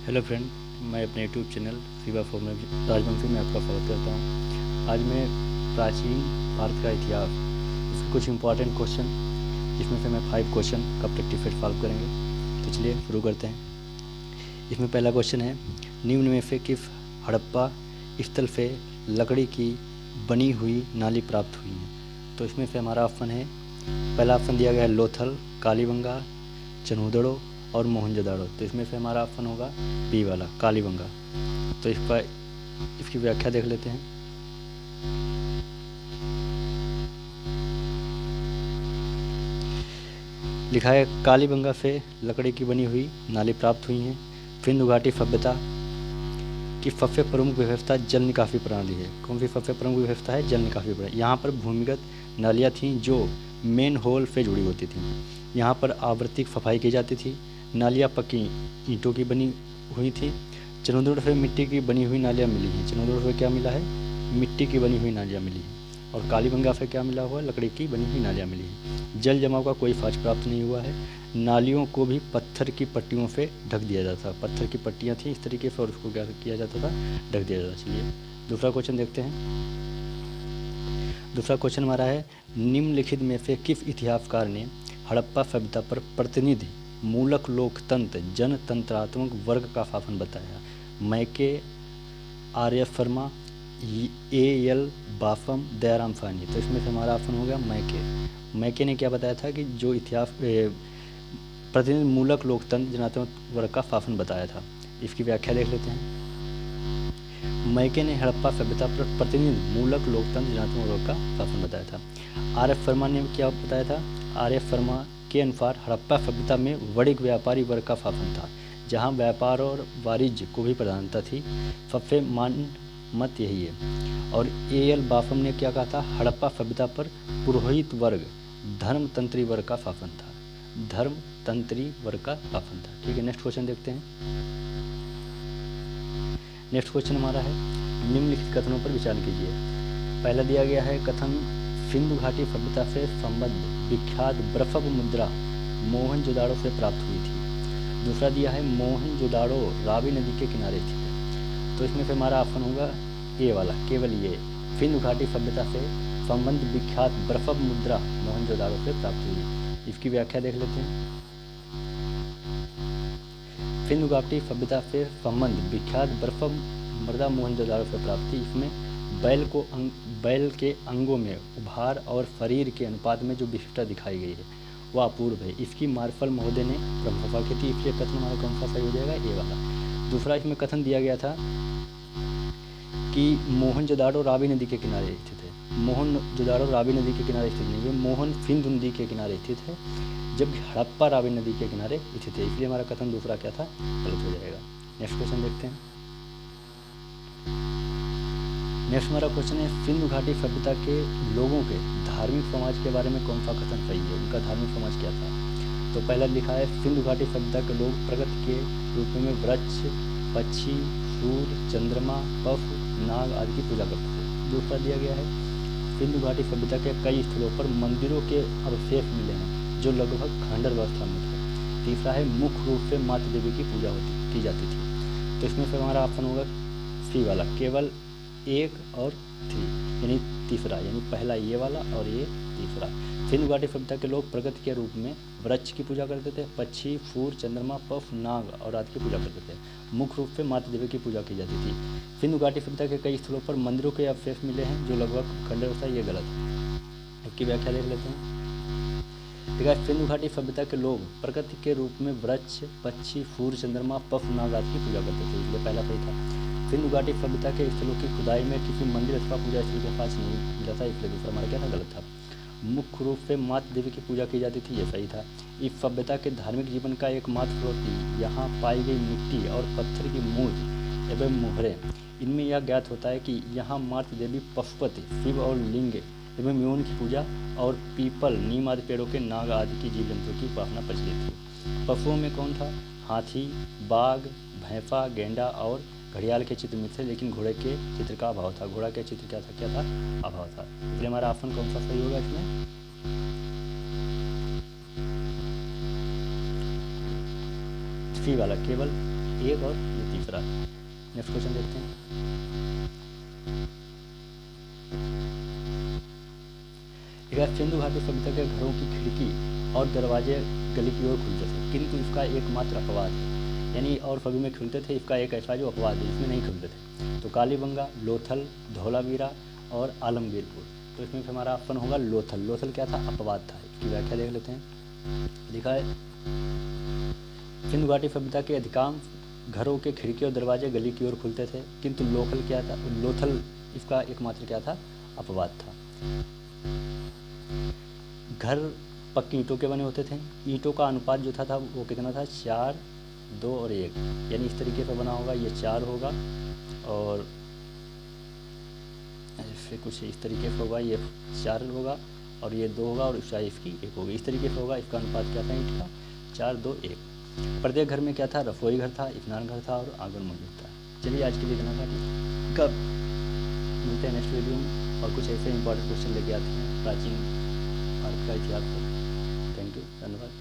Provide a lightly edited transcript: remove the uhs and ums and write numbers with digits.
Hello friend, मैं अपने YouTube channel Shiva form Rajvanshi में आपका स्वागत करता हूँ। आज मैं प्राचीन भारत का इतिहास, उसके कुछ इंपॉर्टेंट क्वेश्चन, इसमें से मैं 5 क्वेश्चन का प्रैक्टिस सॉल्व करेंगे। तो चलिए शुरू करते हैं। इसमें पहला क्वेश्चन है, निम्न में से किस हड़प्पा स्थल से लकड़ी की बनी हुई नाली प्राप्त हुई है? तो इसमें से हमारा ऑप्शन है, पहला ऑप्शन दिया गया है लोथल, कालीबंगा, चनूदड़ो और मोहनजोदाड़ो। तो इसमें से हमारा ऑप्शन होगा बी वाला, कालीबंगा। तो इसकी व्याख्या देख लेते हैं। लिखा है, कालीबंगा से लकड़ी की बनी हुई नाली प्राप्त हुई हैं। सिंधु घाटी सभ्यता की सबसे प्रमुख व्यवस्था जल निकासी प्रणाली है। कौन सी सबसे प्रमुख व्यवस्था है? जल निकासी प्रणाली। यहाँ पर भूमिगत नालियाँ थीं जो मेन होल से जुड़ी होती थीं। यहाँ पर आवृत्तिक सफाई की जाती थी। नालियाँ पक्की ईंटों की बनी हुई थी। चनोदड़ से मिट्टी की बनी हुई नालियाँ मिली हैं। चनोदड़ से क्या मिला है? मिट्टी की बनी हुई नालियाँ मिली हैं। और कालीबंगा से क्या मिला हुआ? लकड़ी की बनी हुई नालियाँ मिली हैं। जल जमाव का कोई साक्ष्य प्राप्त नहीं हुआ है। नालियों को भी पत्थर की पट्टियों से ढक दिया जाता था। पत्थर की पट्टियाँ थी इस तरीके से, और उसको क्या किया जाता था? ढक दिया जाता था। चलिए दूसरा क्वेश्चन देखते हैं। दूसरा क्वेश्चन हमारा है, निम्नलिखित में से किस इतिहासकार ने हड़प्पा सभ्यता पर प्रतिनिधि मूलक लोकतंत्र जनतंत्रात्मक वर्ग का शासन बताया? मैके, आर्य शर्मा, एएल बाफम, दयाराम साहनी। तो इसमें से हमारा ऑप्शन हो गया मैके। मैके ने क्या बताया था कि जो इतिहास प्रतिनिधि मूलक लोकतंत्र जनात्मक वर्ग का शासन बताया था। इसकी व्याख्या देख लेते हैं। मैके ने हड़प्पा सभ्यता पर प्रतिनिधि मूलक लोकतंत्र जनात्मक वर्ग का शासन बताया था। आर एफ शर्मा ने क्या बताया था? आर एफ शर्मा के अनुसार हड़प्पा सभ्यता में वणिक व्यापारी वर्ग का शासन था, जहां व्यापार और वाणिज्य को भी प्रधानता थी। सबसे मान्य मत यही है। और ए एल बाफम ने क्या कहा था? हड़प्पा सभ्यता पर पुरोहित वर्ग धर्मतंत्री वर्ग का शासन था। धर्मतंत्री वर्ग का शासन था। ठीक है, नेक्स्ट क्वेश्चन देखते हैं। नेक्स्ट क्वेश्चन हमारा है, निम्नलिखित कथनों पर विचार कीजिए। पहला दिया गया है कथन, सिंधु घाटी सभ्यता से संबद्ध विख्यात बर्फब मुद्रा मोहनजोदाड़ो से प्राप्त हुई थी। दूसरा दिया है, मोहनजोदाड़ो रावी नदी के किनारे स्थित है। तो इसमें से हमारा ऑप्शन होगा ए वाला, केवल ये, सिंधु घाटी सभ्यता से संबंध विख्यात बर्फब मुद्रा मोहनजोदाड़ो से प्राप्त हुई। इसकी व्याख्या देख लेते हैं। सिंधु घाटी सभ्यता से संबंध विख्यात बर्फब मृदा मोहनजोदाड़ो से प्राप्ति। इसमें बैल के अंगों में उभार और शरीर के अनुपात में जो विशिष्टता दिखाई गई है वह अपूर्व है। इसकी मार्शल महोदय ने प्रशंसा की थी। इसलिए कथन हमारा कौन सा सही हो जाएगा? ए वाला। दूसरा इसमें कथन दिया गया था कि मोहनजोदाड़ो रावी नदी के किनारे स्थित है। मोहनजोदाड़ो रावी नदी के किनारे स्थित नहीं है, मोहन सिंधु नदी के किनारे स्थित है, जबकि हड़प्पा रावी नदी के किनारे स्थित है। इसलिए हमारा कथन दूसरा क्या था? गलत हो जाएगा। नेक्स्ट क्वेश्चन देखते हैं। नेक्स्ट हमारा क्वेश्चन है, सिंधु घाटी सभ्यता के लोगों के धार्मिक समाज के बारे में कौन सा कथन सही है? उनका धार्मिक समाज क्या था? तो पहला लिखा है, सिंधु घाटी सभ्यता के लोग प्रकृति के रूप में वृक्ष, पक्षी, सूर्य, चंद्रमा, पफ, नाग आदि की पूजा करते थे। दूसरा दिया गया है, सिंधु घाटी सभ्यता के कई स्थलों पर मंदिरों के अवशेष मिले हैं जो लगभग खंडर व्यवस्था में थे। तीसरा है, मुख्य रूप से माता देवी की पूजा की जाती थी। तो इसमें से हमारा ऑप्शन होगा सी वाला, केवल 1 और 3, यानी तीसरा, यानी पहला ये वाला और ये तीसरा। सिंधु घाटी सभ्यता के लोग प्रकृति के रूप में वृक्ष की पूजा करते थे, पक्षी, सूर्य, चंद्रमा, पफ, नाग और आदि की पूजा करते थे। मुख्य रूप से माता देवी की पूजा की जाती थी। सिंधु घाटी सभ्यता के कई स्थलों पर मंदिरों के अवशेष मिले हैं जो लगभग खंडर व्यवस्था, ये गलत है। इसकी व्याख्या देख लेते हैं। देखा, सिंधु घाटी सभ्यता के लोग प्रकृति के रूप में वृक्ष, पक्षी, सूर्य, चंद्रमा, पफ, नाग आदि की पूजा करते थे। इसलिए पहला सही था। सिंधु घाटी सभ्यता के स्थलों की खुदाई में किसी मंदिर अथवा पूजा स्थल के पास नहीं मिला था। इसलिए दूसरा हमारा क्या था? गलत था। मुख्य रूप से माता देवी की पूजा की जाती थी, ये सही था। इस सभ्यता के धार्मिक जीवन का एकमात्र स्रोत यहाँ पाई गई मिट्टी और पत्थर की मूर्ति एवं मोहरें। इनमें यह ज्ञात होता है कि यहाँ माता देवी पशुपति, शिव और लिंग एवं यौन की पूजा और पीपल, नीम आदि पेड़ों के नाग आदि की जीव जंतुओं की उपासना प्रचलित थी। पशुओं में कौन था? हाथी, बाघ, भैंसा, गेंडा और घड़ियाल के चित्र में थे, लेकिन घोड़े के चित्र का अभाव था। घोड़ा के चित्र क्या था? अभाव था। इसलिए हमारा ऑप्शन कौन सा सही होगा इसमें? सी वाला, केवल एक और ये तीसरा। नेक्स्ट क्वेश्चन देखते हैं। सिंधु घाटी सभ्यता के घरों की खिड़की और दरवाजे गली की ओर खुलते थे, किंतु इसका एकमात्र अपवाद है, यानी और सभी में खुलते थे, इसका एक ऐसा जो अपवाद है इसमें नहीं खुलते थे। तो कालीबंगा, लोथल, धौलावीरा और आलमगीरपुर। तो इसमें हमारा ऑप्शन होगा लोथल। लोथल क्या था? अपवाद था। इसकी व्याख्या देख लेते हैं। लिखा है सिंधु घाटी सभ्यता के अधिकांश घरों के खिड़की और दरवाजे गली की ओर खुलते थे, किंतु लोथल क्या था? लोथल इसका एकमात्र क्या था? अपवाद था। घर पक्की ईंटों के बने होते थे। ईंटों का अनुपात जो था वो कितना था? 4, 2 और 1, यानी इस तरीके से बना होगा। ये 4 होगा और ऐसे कुछ इस तरीके से होगा। ये 4 होगा और ये 2 होगा और ऊंचाई इसकी 1 होगी। इस तरीके से होगा। इसका अनुपात क्या था ईंट का? 4, 2, 1। प्रत्येक घर में क्या था? रसोई घर था, स्नान घर था और आंगन मौजूद था। चलिए आज के लिए इतना था। कब मिलते हैं नेक्स्ट वीडियो में और कुछ ऐसे इंपॉर्टेंट क्वेश्चन लेके आते हैं प्राचीन भारत का इतिहास को। थैंक यू, धन्यवाद।